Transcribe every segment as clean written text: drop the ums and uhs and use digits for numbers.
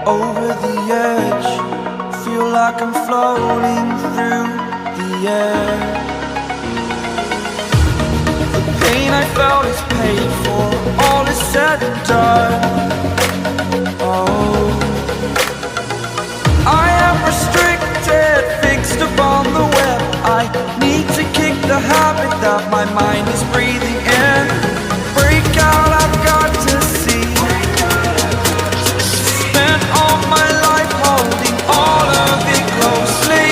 Over the edge, feel like I'm floating through the air. The pain I felt is paid for, all is said and done. Oh, I am restricted, fixed upon the web. I need to kick the habit that my mind is breathing in. Break out, I've got to see. Spent all my life holding all of it closely.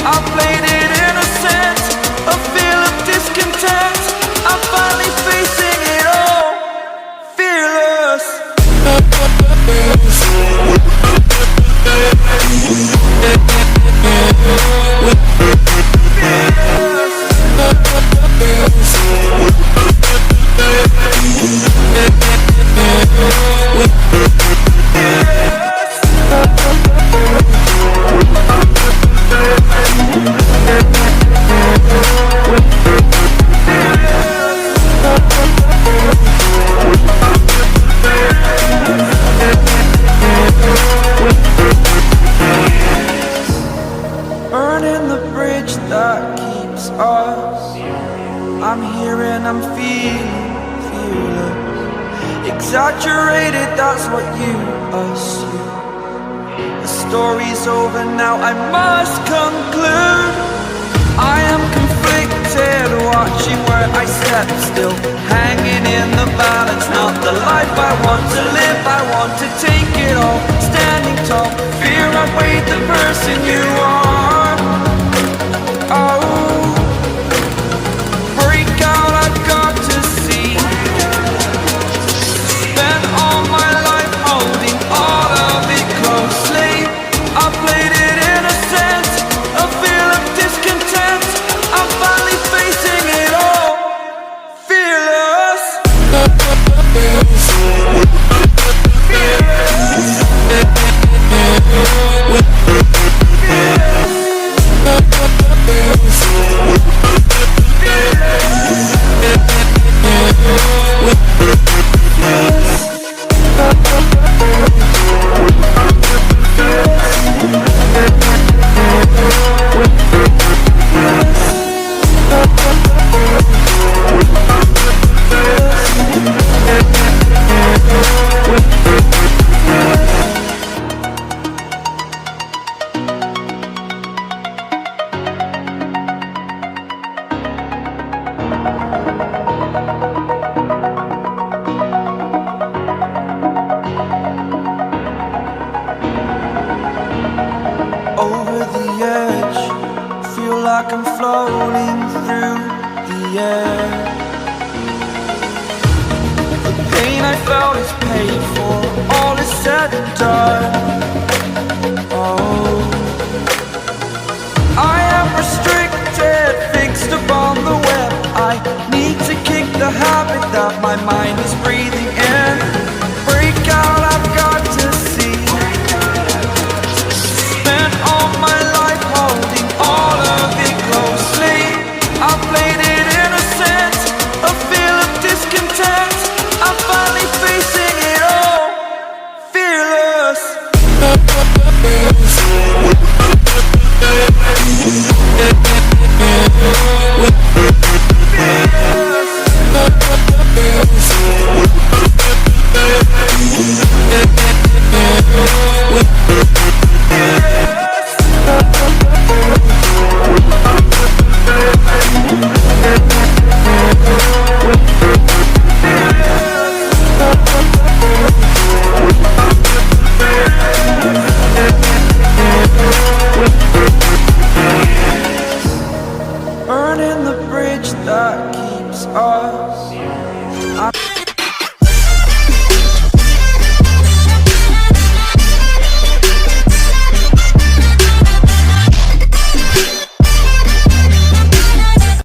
I played it innocent, a feel of discontent. I'm finally facing it all, fearless. Burning the bridge that keeps us. I'm here and I'm feeling fearless. Exaggerated, that's what you assume. The story's over now, I must conclude. I am conflicted, watching where I step still, hanging in the balance. Not the life I want to live, I want to take it all. Standing tall, fear outweighed the person you are. Oh, break out, I've got to see. Spent all my life holding all of it closely. I played it innocent, a feel of discontent. I'm finally facing it all, fearless. Over the edge, feel like I'm floating through the air. The pain I felt is paid for, all is said and done. Oh, I am restricted.